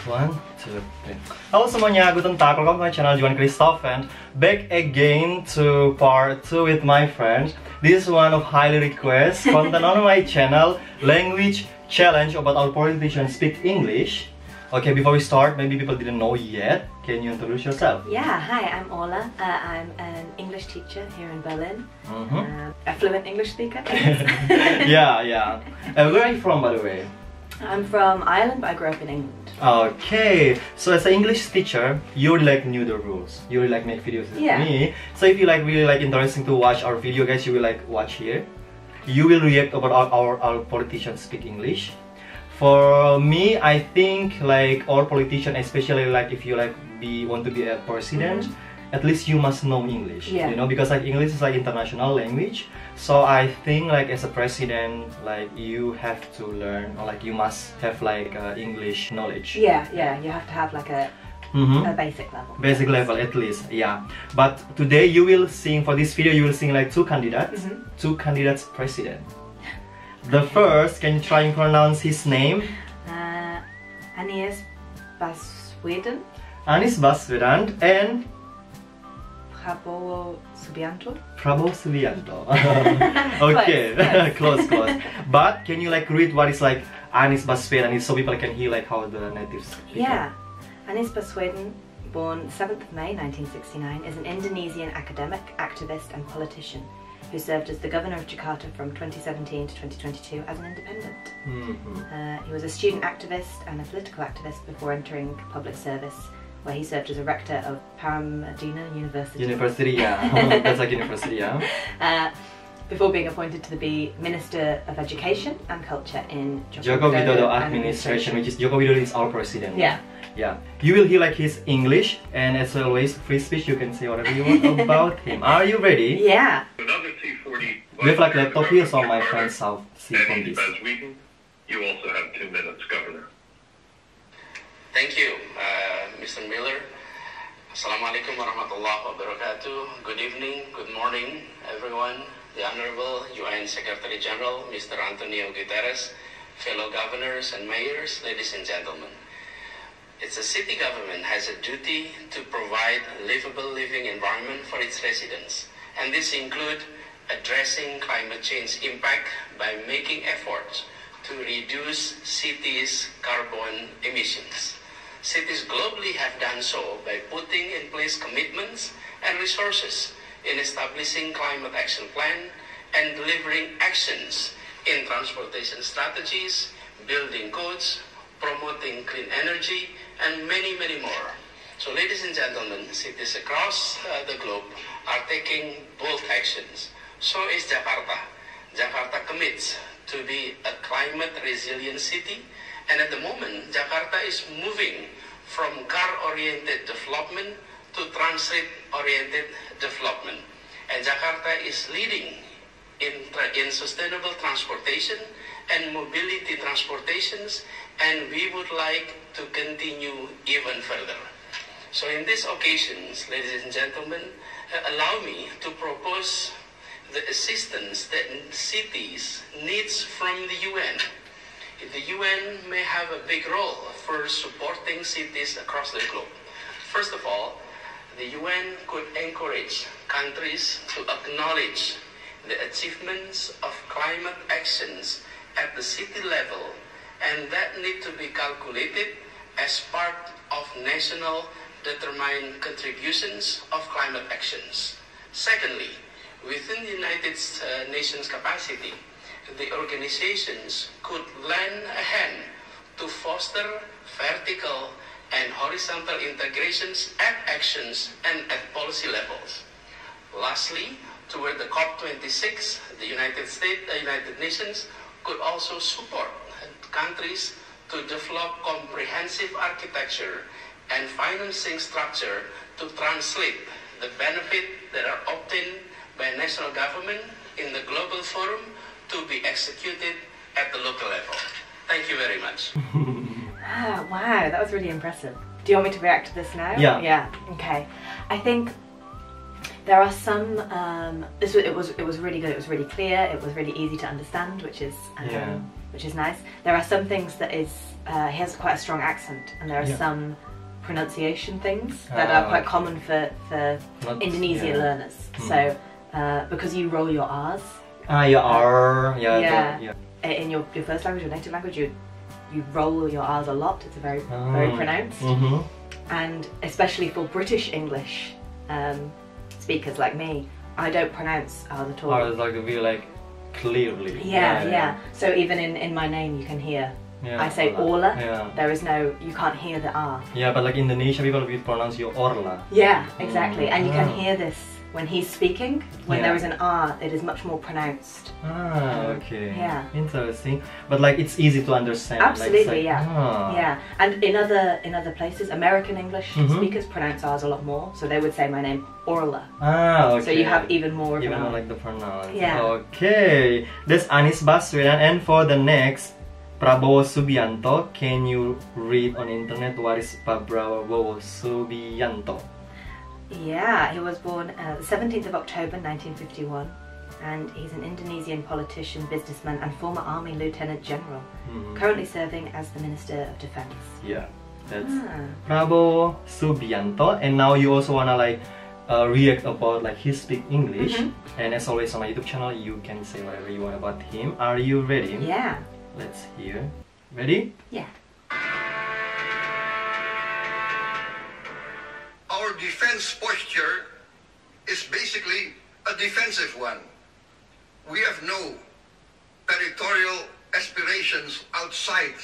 1, 2, 3. Halo semuanya, guten tag, welcome to my channel Juara and back again to part 2 with my friends. This is one of highly requested content on my channel, language challenge about our politicians speak English. Okay, before we start, maybe people didn't know yet. Can you introduce yourself? Yeah, hi, I'm Ola. I'm an English teacher here in Berlin. A fluent English speaker. Yeah. Where are you from, by the way? I'm from Ireland, but I grew up in England. Okay, so as an English teacher, you really knew the rules. You really make videos with me. So if you really interesting to watch our video, guys, you will watch here. You will react about our politicians speak English. For me, I think all politicians, especially if you want to be a president, at least you must know English. Yeah. You know, because English is international language. So I think as a president, you have to learn, or you must have English knowledge. Yeah, you have to have a basic level. Basic level at least, yeah. But today you will sing, for this video you will sing two candidates, two candidates president. The first, can you try and pronounce his name? Inggris Baswedan. Inggris Baswedan and Prabowo Subianto. Prabowo Subianto. Okay, close. But can you read what is Inggris Baswedan so people can hear how the natives speak? Yeah, Inggris Baswedan, born 7th of May 1969, is an Indonesian academic, activist and politician who served as the governor of Jakarta from 2017 to 2022 as an independent. He was a student activist and a political activist before entering public service, where he served as a rector of Paramadina University. Yeah. That's university, yeah. Before being appointed to be Minister of Education and Culture in Joko Widodo administration, which is Joko Widodo is our president. Yeah. You will hear his English, and as always, free speech. You can say whatever you want about him. Are you ready? Yeah. We have laptop here, so my friends have seen from this. You also have 2 minutes, Governor. Thank you, Mr. Miller. Assalamualaikum warahmatullahi wabarakatuh. Good evening, good morning, everyone. The Honorable UN Secretary General, Mr. Antonio Guterres, fellow governors and mayors, ladies and gentlemen. It's a city government has a duty to provide a livable living environment for its residents, and this includes addressing climate change impact by making efforts to reduce cities' carbon emissions. Cities globally have done so by putting in place commitments and resources in establishing climate action plan and delivering actions in transportation strategies, building codes, promoting clean energy, and many more. So ladies and gentlemen, cities across the globe are taking bold actions. So is Jakarta. Jakarta commits to be a climate resilient city, and at the moment Jakarta is moving from car-oriented development to transit-oriented development, and Jakarta is leading in sustainable transportation and mobility transportations, and we would like to continue even further. So in these occasions, ladies and gentlemen, allow me to propose the assistance that cities needs from the UN. The UN may have a big role for supporting cities across the globe. First of all, the UN could encourage countries to acknowledge the achievements of climate actions at the city level, and that need to be calculated as part of national determined contributions of climate actions. Secondly, within the United Nations capacity, the organizations could lend a hand to foster vertical and horizontal integrations at actions and at policy levels. Lastly, toward the COP26, the United Nations could also support countries to develop comprehensive architecture and financing structure to translate the benefit that are obtained by national government in the global forum to be executed at the local level. Thank you very much. Wow, that was really impressive. Do you want me to react to this now? Yeah. Okay. I think there are some. It was really good. It was really clear. It was really easy to understand, which is which is nice. There are some things that is, he has quite a strong accent, and there are some pronunciation things that are quite common for Indonesian learners. So, because you roll your R's. Your R, In your first language, your native language, you roll your R's a lot. It's very pronounced. And especially for British English speakers like me, I don't pronounce R's at all. R's like really like clearly. So even in my name, you can hear. I say Orla. There is no, you can't hear the R. Yeah, but like Indonesia people will pronounce you Orla. Yeah, exactly. And you can hear this when he's speaking. When there is an R, it is much more pronounced. Okay. Yeah. Interesting. But like it's easy to understand. Absolutely, yeah. And in other places, American English speakers pronounce R's a lot more. So they would say my name Orla. Okay. So you have even more of even more like the pronounce. Yeah. Okay. That's Anies Baswedan, and for the next, Prabowo Subianto. Can you read on internet what is Prabowo Subianto? Yeah, he was born the 17th of October 1951, and he's an Indonesian politician, businessman and former Army Lieutenant General, currently serving as the Minister of Defense. Yeah, that's Prabowo Subianto. And now you also wanna like react about like he speak English, and as always on my YouTube channel you can say whatever you want about him. Are you ready? Yeah. Let's hear. Ready? Yeah. Our defense posture is basically a defensive one. We have no territorial aspirations outside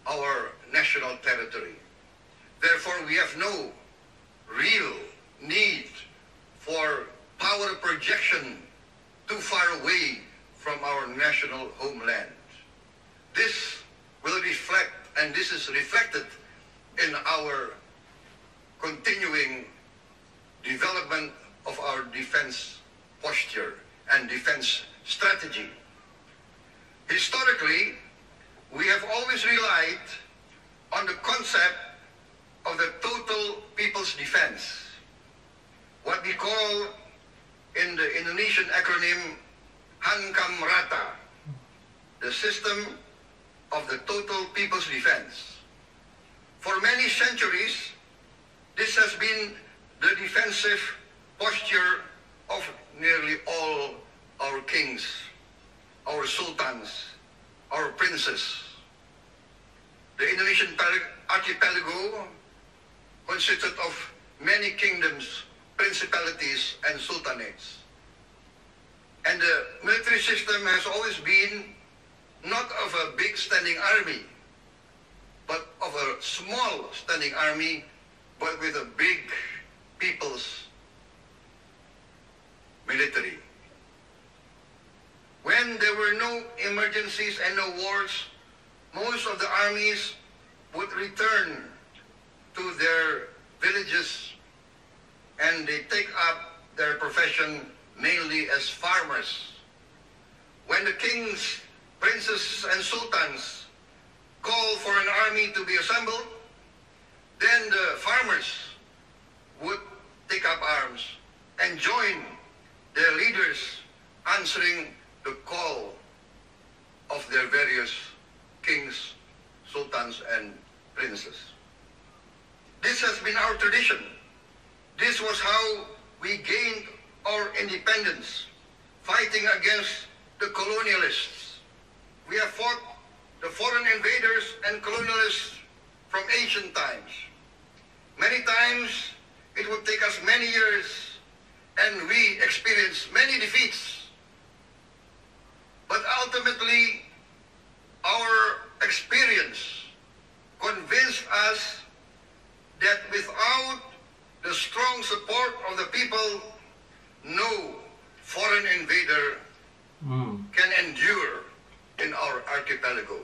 our national territory. Therefore, we have no real need for power projection too far away from our national homeland. This will reflect, and this is reflected in our continuing development of our defense posture and defense strategy. Historically, we have always relied on the concept of the total people's defense, what we call in the Indonesian acronym Hankam Rata, the system of the total people's defense. For many centuries, this has been the defensive posture of nearly all our kings, our sultans, our princes. The Indonesian archipelago consisted of many kingdoms, principalities, and sultanates. And the military system has always been not of a big standing army, but of a small standing army, but with a big people's military. When there were no emergencies and no wars, most of the armies would return to their villages, and they take up their profession mainly as farmers. When the kings, princes, and sultans call for an army to be assembled, then the farmers would take up arms and join their leaders, answering the call of their various kings, sultans, and princes. This has been our tradition. This was how we gained our independence, fighting against the colonialists. We have fought the foreign invaders and colonialists from ancient times. Many times it would take us many years, and we experienced many defeats. But ultimately, our experience convinced us that without the strong support of the people, no foreign invader can endure in our archipelago.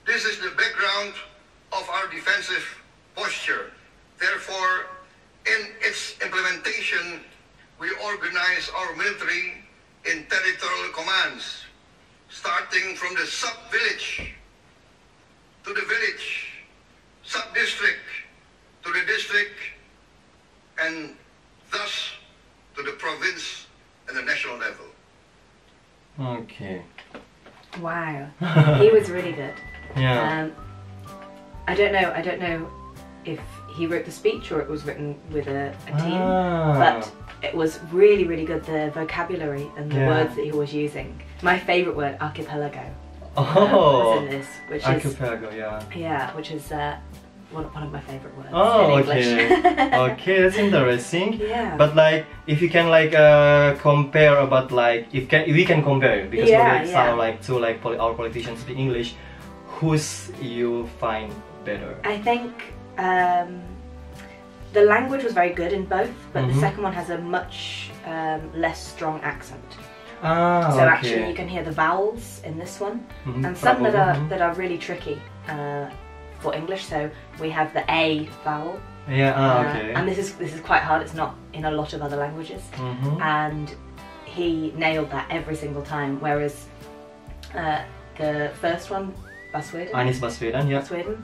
This is the background of our defensive posture. Therefore, in its implementation, we organize our military in territorial commands, starting from the sub-village to the village, sub-district to the district, and thus to the province and the national level. Okay. Wow. He was really good. Yeah. I don't know if he wrote the speech or it was written with a team, but it was really, really good. The vocabulary and the words that he was using. My favourite word, archipelago, was in this, which archipelago, is which is one of my favourite words Oh, in English. okay. Okay, that's interesting. Yeah. But like, if you can like compare about like, if we can compare because we like sound like two like our politicians speak English, who's you find better? I think the language was very good in both, but the second one has a much less strong accent. So actually you can hear the vowels in this one, and some that are really tricky for English. So we have the A vowel. And this is quite hard. It's not in a lot of other languages. And he nailed that every single time. Whereas the first one, Baswedan. Baswedan.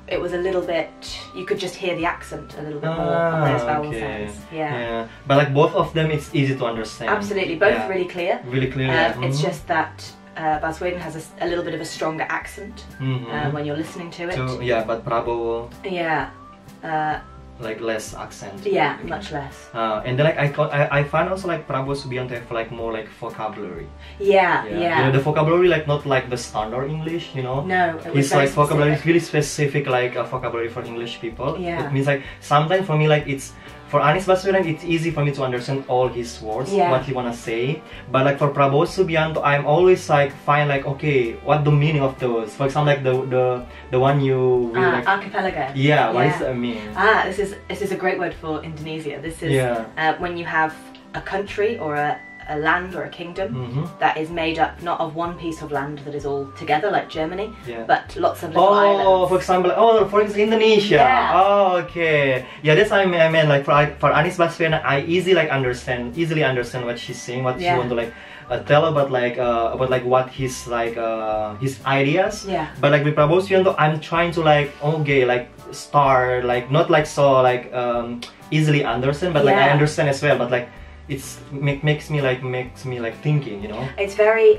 It was a little bit, you could just hear the accent a little bit more of those vowel sounds. Yeah. But like both of them, it's easy to understand. Absolutely, both really clear. Really clear. It's just that Baswedan has a little bit of a stronger accent when you're listening to it. But Prabowo. Like less accent. Yeah, much less. And then like I find also like Prabowo Subianto have like more like vocabulary. Yeah. You know, the vocabulary like not like the standard English, you know. No, it was it's like vocabulary is really specific, like vocabulary for English people. Yeah. It means like sometimes for me like it's for Anies Baswedan it's easy for me to understand all his words, what he wanna say. But like for Prabowo Subianto, I'm always like find like okay, what the meaning of those? For example, like the one you really like, archipelago. Yeah, what does that mean? This is a great word for Indonesia. This is when you have a country or a land or a kingdom that is made up not of one piece of land that is all together like Germany, but lots of little islands. For example, for instance, Indonesia. Okay. Yeah, that's what I meant. Like for Anies Baswedan, I easily understand what she's saying, what she want to like tell about like what his like his ideas. But like with Prabowo Subianto, I'm trying to like start like not like so like easily understand, but like I understand as well. But like it's makes me like thinking, you know. It's very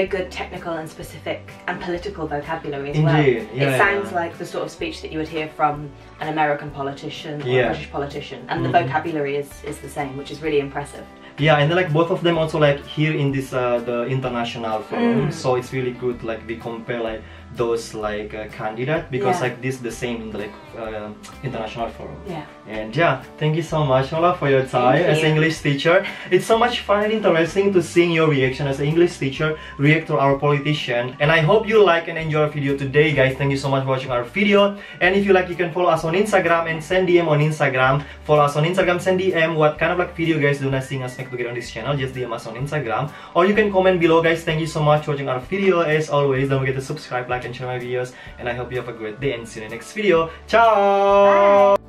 good technical and specific and political vocabulary as well. It sounds like the sort of speech that you would hear from an American politician or a British politician, and the vocabulary is the same, which is really impressive. Yeah, and then like both of them also like here in this the international forum, so it's really good like we compare like those like candidate because like this the same in the like international forum. And thank you so much, Ola, for your time as an English teacher. It's so much fun and interesting to seeing your reaction as an English teacher react to our politician. And I hope you like and enjoy our video today, guys. Thank you so much for watching our video. And if you like, you can follow us on Instagram and send DM on Instagram. Follow us on Instagram, send DM what kind of like video guys do not seeing us make together on this channel. Just DM us on Instagram, or you can comment below, guys. Thank you so much for watching our video. As always, don't forget to subscribe, like, and share my videos. And I hope you have a great day and see you in the next video. Ciao. Bye.